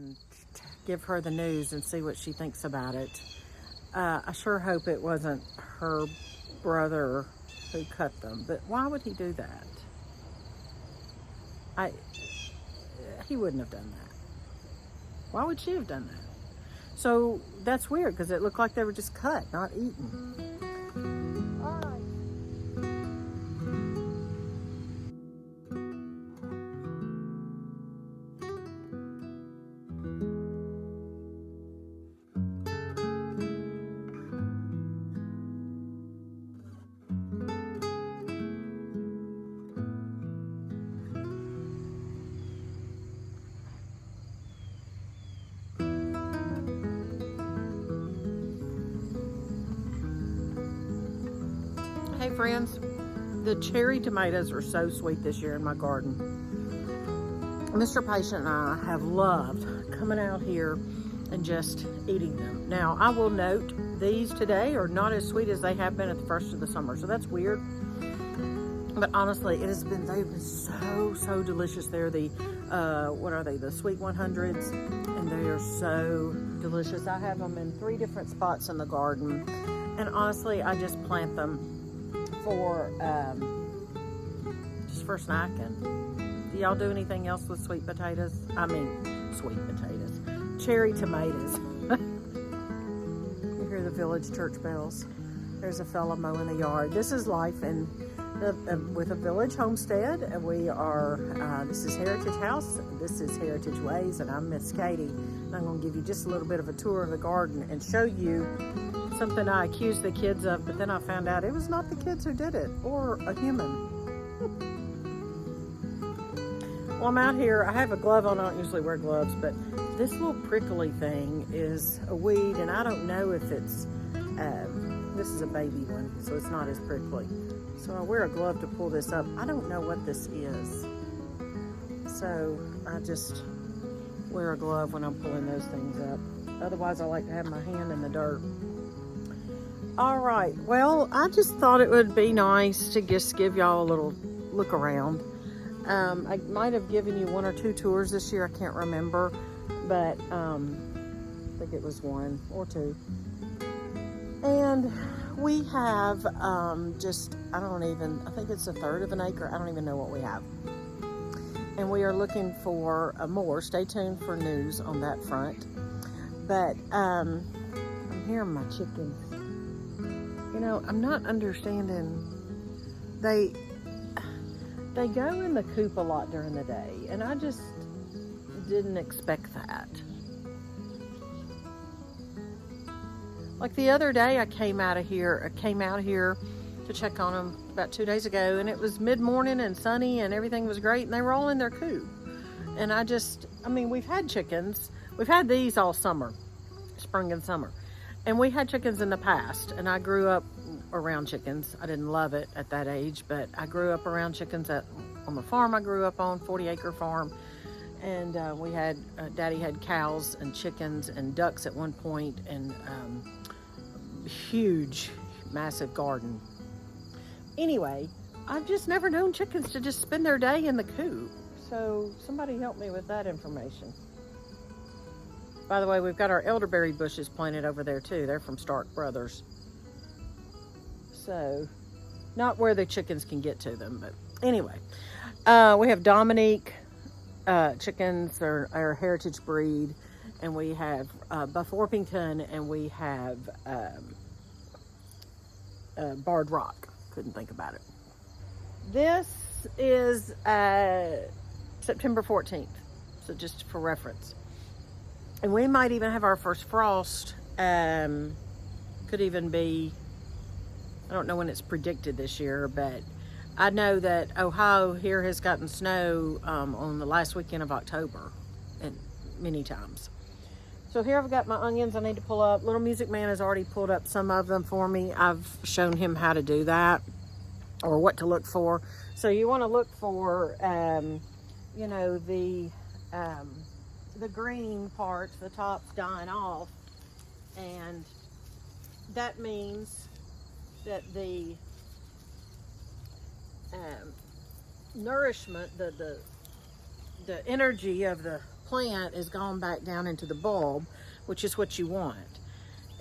and give her the news and see what she thinks about it. I sure hope it wasn't her brother who cut them, but why would he do that? He wouldn't have done that. Why would she have done that? So that's weird because it looked like they were just cut, not eaten. All right. Hey friends, the cherry tomatoes are so sweet this year in my garden. Mr. Patient and I have loved coming out here and just eating them. Now, I will note these today are not as sweet as they have been at the first of the summer, so that's weird. But honestly, they've been so delicious. They're the, what are they, the sweet 100s, and they are so delicious. I have them in 3 different spots in the garden, and honestly, I just plant them for just for snacking. Do y'all do anything else with sweet potatoes? I mean, sweet potatoes. Cherry tomatoes. You hear the village church bells. There's a fella mowing the yard. This is life with a village homestead. We are, this is Heritage House, this is Heritage Ways, and I'm Miss Katie. And I'm going to give you just a little bit of a tour of the garden and show you something I accused the kids of, but then I found out it was not the kids who did it, or a human. Well, I'm out here. I have a glove on. I don't usually wear gloves, but this little prickly thing is a weed, and I don't know if it's, this is a baby one, so it's not as prickly. So I wear a glove to pull this up. I don't know what this is. So I just wear a glove when I'm pulling those things up. Otherwise, I like to have my hand in the dirt. All right, well, I just thought it would be nice to just give y'all a little look around. I might have given you 1 or 2 tours this year, I can't remember, but I think it was 1 or 2. And we have I think it's 1/3 of an acre, I don't even know what we have. And we are looking for more. Stay tuned for news on that front. But I'm hearing my chickens. You know, I'm not understanding. They go in the coop a lot during the day, and I just didn't expect that. Like the other day, I came out here to check on them about 2 days ago, and it was mid-morning and sunny, and everything was great, and they were all in their coop. And we've had chickens. We've had these all summer, spring and summer. And we had chickens in the past, and I grew up around chickens. I didn't love it at that age, but I grew up around chickens on the farm I grew up on, 40-acre farm. And Daddy had cows and chickens and ducks at one point, and huge, massive garden. Anyway, I've just never known chickens to just spend their day in the coop. So somebody help me with that information. By the way, we've got our elderberry bushes planted over there too. They're from Stark Brothers. So, not where the chickens can get to them, but anyway. We have Dominique chickens, our heritage breed, and we have Buff Orpington, and we have Barred Rock. Couldn't think about it. This is September 14th, so just for reference. And we might even have our first frost. Could even be, I don't know when it's predicted this year, but I know that Ohio here has gotten snow on the last weekend of October, and many times. So here I've got my onions I need to pull up. Little Music Man has already pulled up some of them for me. I've shown him how to do that, or what to look for. So you want to look for, you know, the green parts, the top's dying off, and that means that the nourishment, the energy of the plant is gone back down into the bulb, which is what you want.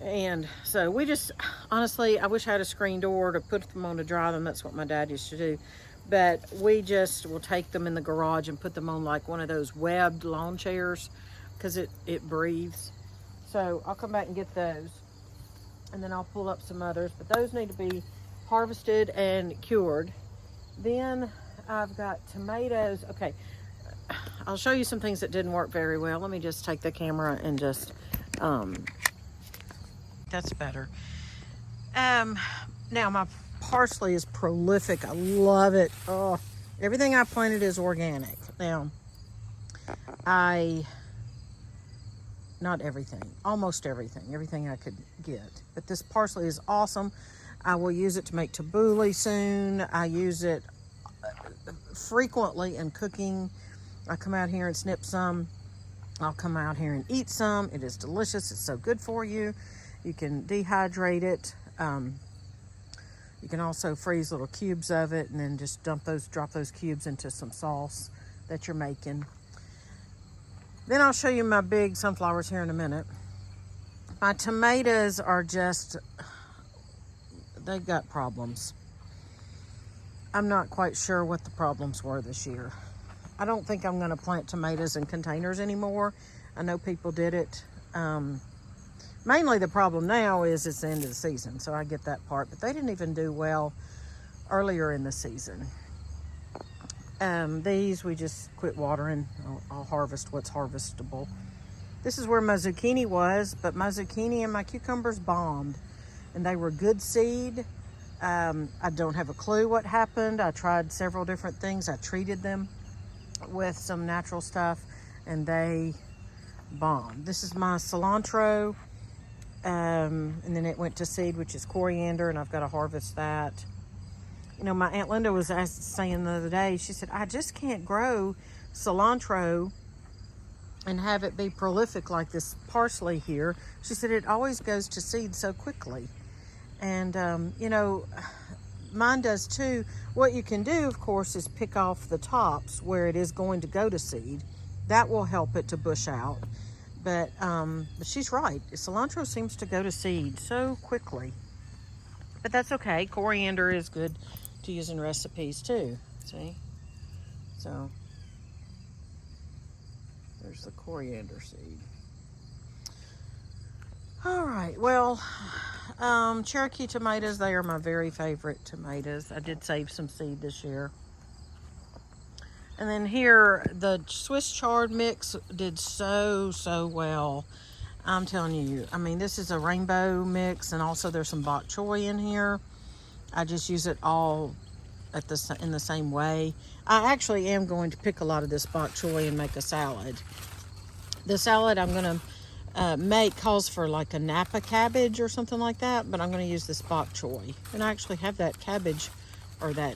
And so we just, honestly, I wish I had a screen door to put them on to dry them. That's what my dad used to do. But we just will take them in the garage and put them on like one of those webbed lawn chairs because it breathes. So I'll come back and get those. And then I'll pull up some others. But those need to be harvested and cured. Then I've got tomatoes. Okay, I'll show you some things that didn't work very well. Let me just take the camera and just, that's better. Now my parsley is prolific. I love it. Oh, everything I planted is organic. Now, not everything, almost everything I could get. But this parsley is awesome. I will use it to make tabbouleh soon. I use it frequently in cooking. I come out here and snip some. I'll come out here and eat some. It is delicious. It's so good for you. You can dehydrate it. You can also freeze little cubes of it and then just drop those cubes into some sauce that you're making. Then I'll show you my big sunflowers here in a minute. My tomatoes are just, they've got problems. I'm not quite sure what the problems were this year. I don't think I'm going to plant tomatoes in containers anymore. I know people did it. Mainly the problem now is it's the end of the season, so I get that part. But they didn't even do well earlier in the season. These we just quit watering. I'll harvest what's harvestable. This is where my zucchini was, but my zucchini and my cucumbers bombed. And they were good seed. I don't have a clue what happened. I tried several different things. I treated them with some natural stuff and they bombed. This is my cilantro. And then it went to seed, which is coriander, and I've got to harvest that. You know, my Aunt Linda was saying the other day, she said, I just can't grow cilantro and have it be prolific like this parsley here. She said, it always goes to seed so quickly. And, you know, mine does too. What you can do, of course, is pick off the tops where it is going to go to seed. That will help it to bush out. But she's right. Cilantro seems to go to seed so quickly. But that's okay. Coriander is good to use in recipes too. See? So, there's the coriander seed. All right. Well, Cherokee tomatoes, they are my very favorite tomatoes. I did save some seed this year. And then here, the Swiss chard mix did so well. I'm telling you, I mean, this is a rainbow mix, and also there's some bok choy in here. I just use it all in the same way. I actually am going to pick a lot of this bok choy and make a salad. The salad I'm going to make calls for like a Napa cabbage or something like that, but I'm going to use this bok choy. And I actually have that cabbage or that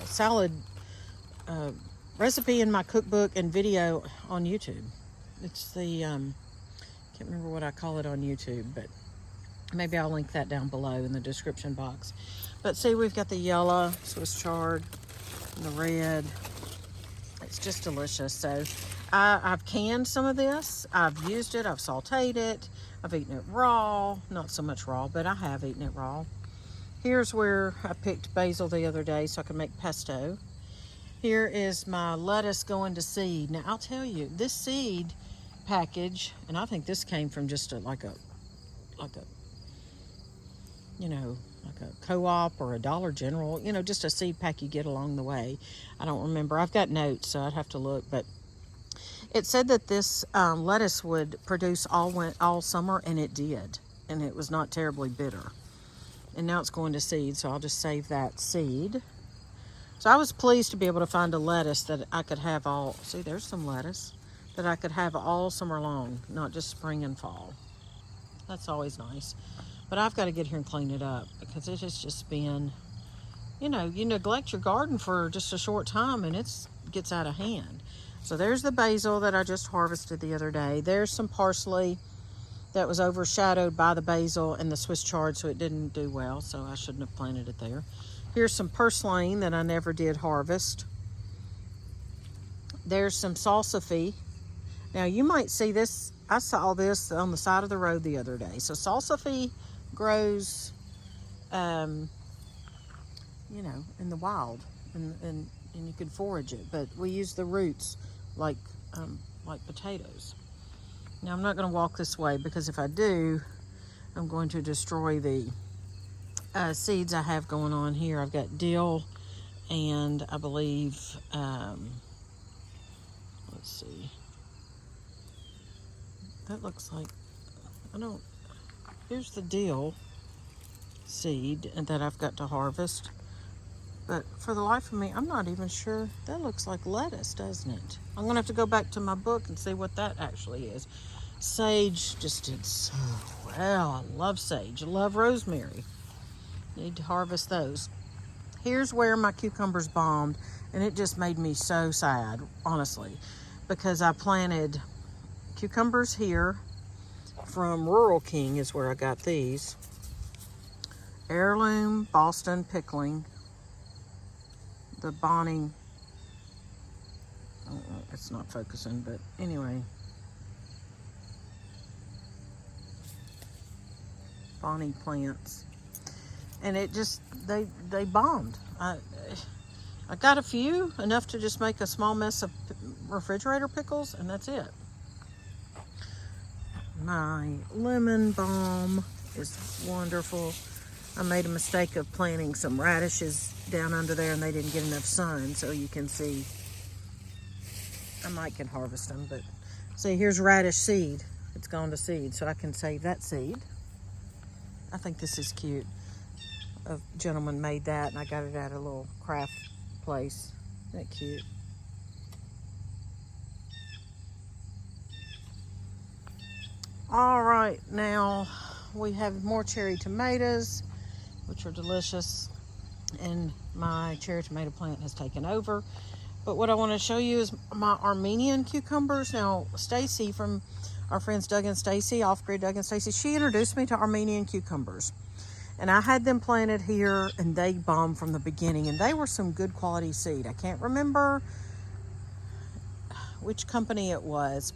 salad recipe in my cookbook and video on YouTube. It's the can't remember what I call it on YouTube, but maybe I'll link that down below in the description box. But see, we've got the yellow Swiss chard and the red. It's just delicious. So I've canned some of this. I've used it. I've sauteed it. I've eaten it raw. Not so much raw, but I have eaten it raw. Here's where I picked basil the other day so I could make pesto. Here is my lettuce going to seed. Now, I'll tell you, this seed package, and I think this came from just like a co-op or a Dollar General, you know, just a seed pack you get along the way. I don't remember. I've got notes, so I'd have to look, but it said that this lettuce would produce all summer, and it did, and it was not terribly bitter. And now it's going to seed, so I'll just save that seed. So I was pleased to be able to find a lettuce that I could have all, see, there's some lettuce, that I could have all summer long, not just spring and fall. That's always nice. But I've got to get here and clean it up because it has just been, you know, you neglect your garden for just a short time and it gets out of hand. So there's the basil that I just harvested the other day. There's some parsley that was overshadowed by the basil and the Swiss chard, so it didn't do well, so I shouldn't have planted it there. Here's some purslane that I never did harvest. There's some salsify Now you might see this, I saw this on the side of the road the other day. So salsify grows, you know, in the wild, and you can forage it, but we use the roots like potatoes. Now I'm not going to walk this way because if I do, I'm going to destroy the seeds I have going on here. I've got dill and I believe, let's see, that looks like, here's the dill seed and that I've got to harvest. But for the life of me, I'm not even sure. That looks like lettuce, doesn't it? I'm going to have to go back to my book and see what that actually is. Sage just did so well. I love sage. I love rosemary. Need to harvest those. Here's where my cucumbers bombed, and it just made me so sad, honestly, because I planted cucumbers here from Rural King is where I got these. Heirloom Boston pickling. The Bonnie, it's not focusing, but anyway. Bonnie plants. And it just, they bombed. I got a few, enough to just make a small mess of refrigerator pickles, and that's it. My lemon balm is wonderful. I made a mistake of planting some radishes down under there and they didn't get enough sun, so you can see. I might can harvest them, but see, here's radish seed. It's gone to seed, so I can save that seed. I think this is cute. A gentleman made that and I got it at a little craft place. Isn't that cute? All right, now we have more cherry tomatoes, which are delicious, and my cherry tomato plant has taken over. But what I want to show you is my Armenian cucumbers. Now, Stacy from our friends Doug and Stacy, Off-Grid Doug and Stacy, she introduced me to Armenian cucumbers. And I had them planted here, and they bombed from the beginning, and they were some good quality seed. I can't remember which company it was.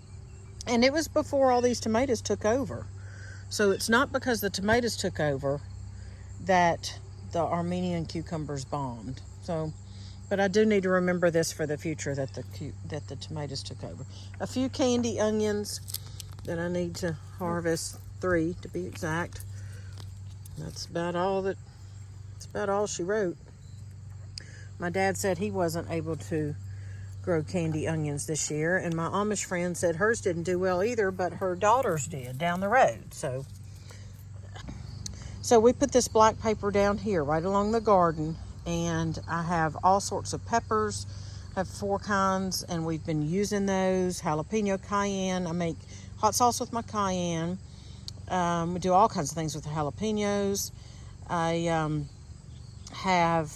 And it was before all these tomatoes took over. So it's not because the tomatoes took over that the Armenian cucumbers bombed. So, but I do need to remember this for the future, that the tomatoes took over. A few candy onions that I need to harvest, 3 to be exact. That's about all she wrote. My dad said he wasn't able to grow candy onions this year, and my Amish friend said hers didn't do well either, but her daughters did down the road. So we put this black paper down here right along the garden, and I have all sorts of peppers. I have 4 kinds, and we've been using those. Jalapeno, cayenne. I make hot sauce with my cayenne. We do all kinds of things with the jalapenos. I have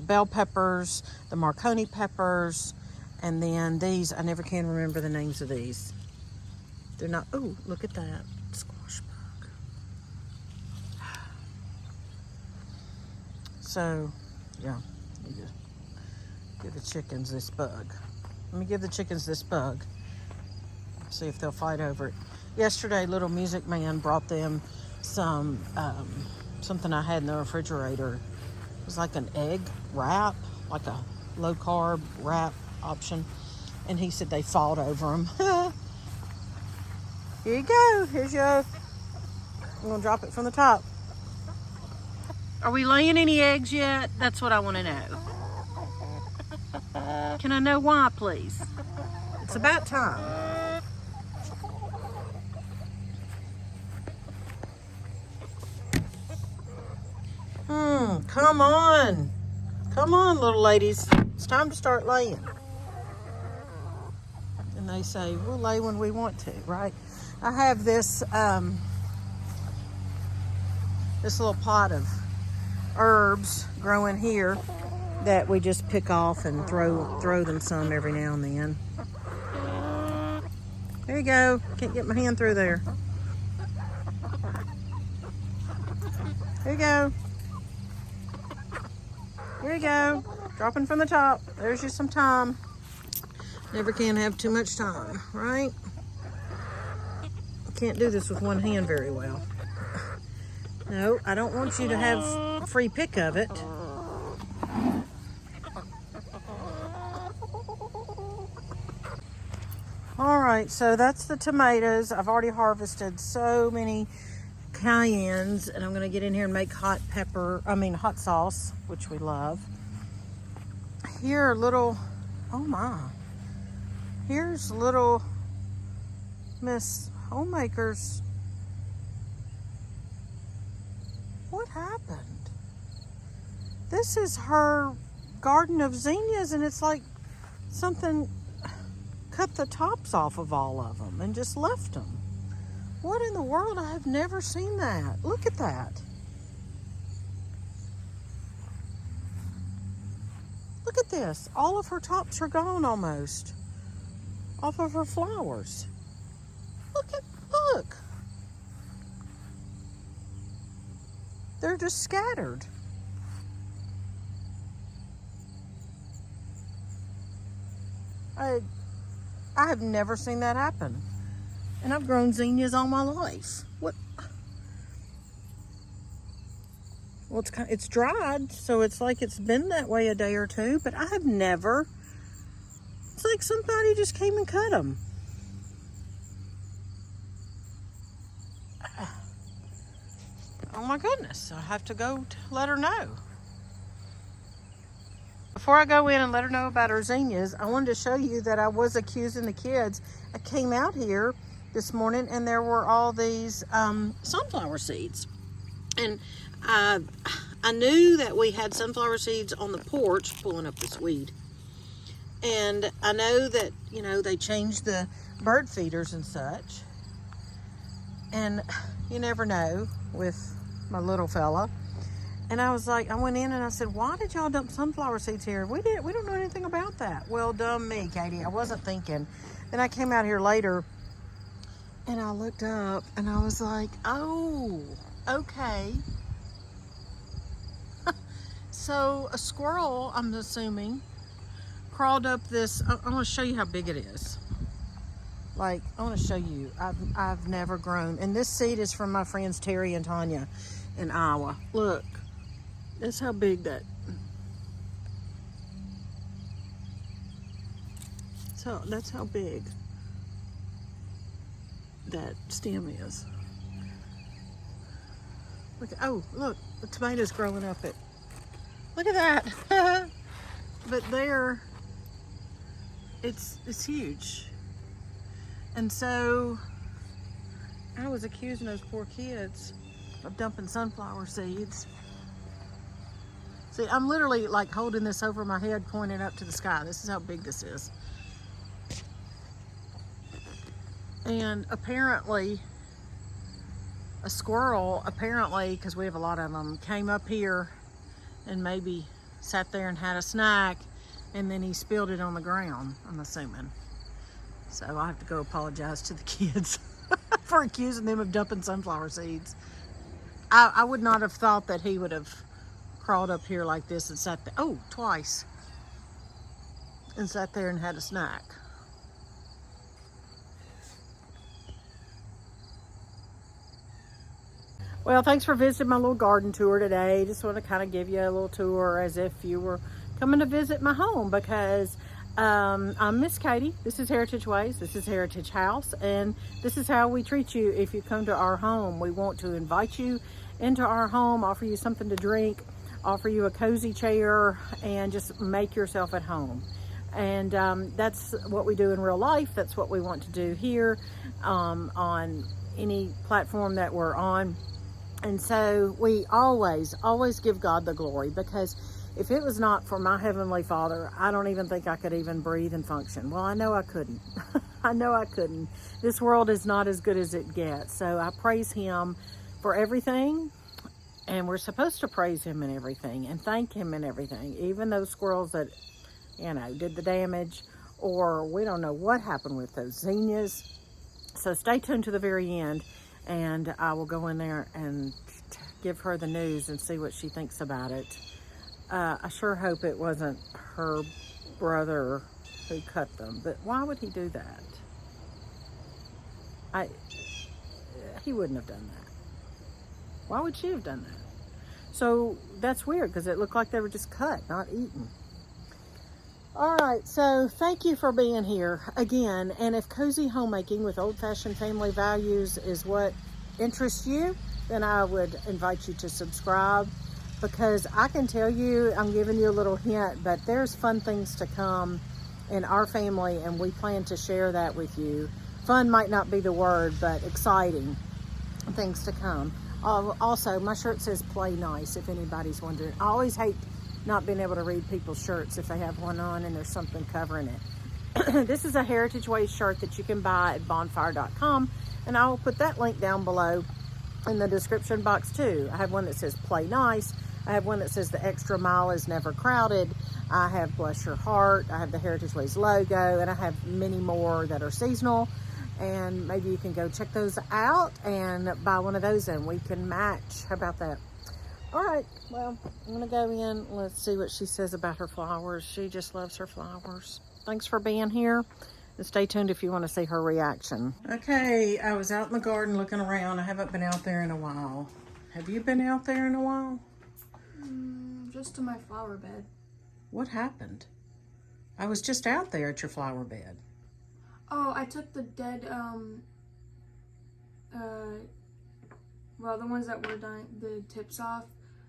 bell peppers, the Marconi peppers, and then these, I never can remember the names of these. They're not, oh, look at that, squash bug. So, yeah, let me just give the chickens this bug. Let me give the chickens this bug. See if they'll fight over it. Yesterday, Little Music Man brought them some, something I had in the refrigerator. It was like an egg wrap, like a low carb wrap option. And he said they fought over them. Here you go. Here's your, I'm gonna drop it from the top. Are we laying any eggs yet? That's what I want to know. Can I know why, please? It's about time. Come on. Come on, little ladies. It's time to start laying. And they say, we'll lay when we want to, right? I have this, this little pot of herbs growing here that we just pick off and throw them some every now and then. There you go. Can't get my hand through there. There you go. Here you go. Dropping from the top. There's you some thyme. Never can have too much time, right? Can't do this with one hand very well. No, I don't want you to have free pick of it. All right, so that's the tomatoes. I've already harvested so many cayennes, and I'm gonna get in here and make hot sauce, which we love. Here are little, oh my. Here's little Miss Homemakers. What happened? This is her garden of zinnias, and it's like something cut the tops off of all of them and just left them. What in the world? I have never seen that. Look at that. Look at this. All of her tops are gone almost off of her flowers. Look. They're just scattered. I have never seen that happen. And I've grown zinnias all my life. What? Well, it's dried, so it's like it's been that way a day or two, but I have never. It's like somebody just came and cut them. Oh my goodness, I have to go let her know. Before I go in and let her know about her zinnias, I wanted to show you that I was accusing the kids. I came out here this morning and there were all these sunflower seeds. And I knew that we had sunflower seeds on the porch, pulling up this weed. And I know that, you know, they changed the bird feeders and such. And you never know with my little fella. And I was like, I went in and I said, why did y'all dump sunflower seeds here? We don't know anything about that. Well, dumb me, Katie. I wasn't thinking. Then I came out here later and I looked up and I was like, oh, okay. So a squirrel, I'm assuming, crawled up this. I want to show you how big it is. Like, I want to show you. I've never grown. And this seed is from my friends Terry and Tanya in Iowa. Look. That's how big that. So that's how big that stem is. Look! Oh, look! The tomatoes growing up it. Look at that! But there, it's huge. And so I was accusing those poor kids of dumping sunflower seeds. See, I'm literally like holding this over my head, pointing up to the sky. This is how big this is. And apparently, a squirrel, because we have a lot of them, came up here and maybe sat there and had a snack, and then he spilled it on the ground, I'm assuming. So I have to go apologize to the kids for accusing them of dumping sunflower seeds. I would not have thought that he would have crawled up here like this and sat there, twice, and sat there and had a snack. Well, thanks for visiting my little garden tour today. Just want to kind of give you a little tour as if you were coming to visit my home, because I'm Miss Katie. This is Heritage Ways. This is Heritage House, and this is how we treat you if you come to our home. We want to invite you into our home, offer you something to drink, offer you a cozy chair, and just make yourself at home. And that's what we do in real life. That's what we want to do here on any platform that we're on. And so we always give God the glory, because if it was not for my Heavenly Father, I don't even think I could even breathe and function. Well, I know I couldn't. I know I couldn't. This world is not as good as it gets. So I praise Him for everything. And we're supposed to praise Him in everything and thank Him in everything. Even those squirrels that, did the damage, or we don't know what happened with those zinnias. So stay tuned to the very end, and I will go in there and give her the news and see what she thinks about it. I sure hope it wasn't her brother who cut them, but why would he do that? He wouldn't have done that. Why would she have done that? So that's weird because it looked like they were just cut, not eaten. All right, so thank you for being here again. And if cozy homemaking with old-fashioned family values is what interests you, then I would invite you to subscribe, because I can tell you, I'm giving you a little hint, but there's fun things to come in our family, and we plan to share that with you. Fun might not be the word, but exciting things to come. Also, my shirt says play nice, if anybody's wondering. I always hate not being able to read people's shirts if they have one on and there's something covering it. This is a Heritage Ways shirt that you can buy at bonfire.com, and I will put that link down below in the description box too. I have one that says play nice. I have one that says the extra mile is never crowded. I have bless your heart. I have the Heritage Ways logo, and I have many more that are seasonal. And maybe you can go check those out and buy one of those and we can match. How about that? All right, well, I'm gonna go in. Let's see what she says about her flowers. She just loves her flowers. Thanks for being here. And stay tuned if you want to see her reaction. Okay, I was out in the garden looking around. I haven't been out there in a while. Have you been out there in a while? Just to my flower bed. What happened? I was just out there at your flower bed. Oh, I took the dead, well, the ones that were dying, the tips off,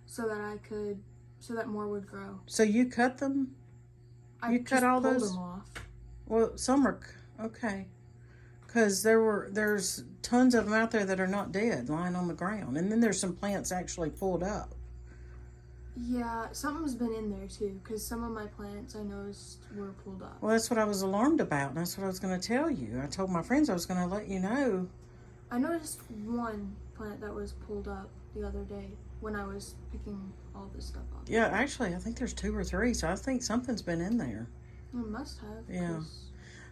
so that more would grow. So you cut them? I You cut all pulled those? them off. Well, some are, okay. Because there's tons of them out there that are not dead, lying on the ground. And then there's some plants actually pulled up. Yeah, something's been in there too, because some of my plants I noticed were pulled up. Well, that's what I was alarmed about, and that's what I was going to tell you. I told my friends I was going to let you know. I noticed one plant that was pulled up the other day when I was picking all this stuff up. Yeah, actually, I think there's 2 or 3, so I think something's been in there. It must have. Yeah.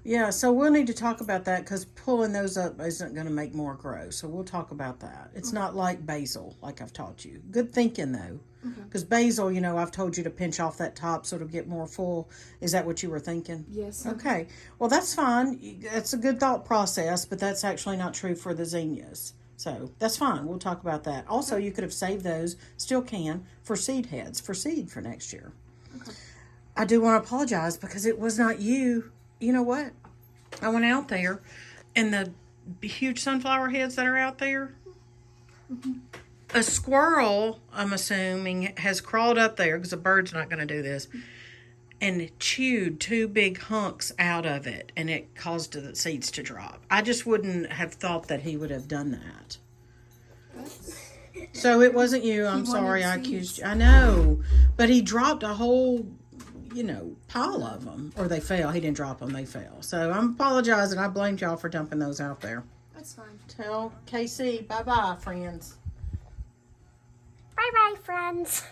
Yeah, so we'll need to talk about that, because pulling those up isn't going to make more grow. So we'll talk about that. It's not like basil, like I've taught you. Good thinking, though. Because basil, you know, I've told you to pinch off that top so it'll get more full. Is that what you were thinking? Yes. Okay. Well, that's fine. That's a good thought process, but that's actually not true for the zinnias. So that's fine. We'll talk about that. Also, you could have saved those, still can, for seed heads, for seed for next year. Okay. I do want to apologize because it was not you. You know what? I went out there, and the huge sunflower heads that are out there, a squirrel, I'm assuming, has crawled up there, because a bird's not going to do this, and chewed 2 big hunks out of it, and it caused the seeds to drop. I just wouldn't have thought that he would have done that. So it wasn't you. I'm sorry I accused you. I know. But he dropped a whole, you know, pile of them. Or they fell. He didn't drop them. They fell. So I'm apologizing. I blamed y'all for dumping those out there. That's fine. Tell KC bye-bye, friends. Bye-bye, friends.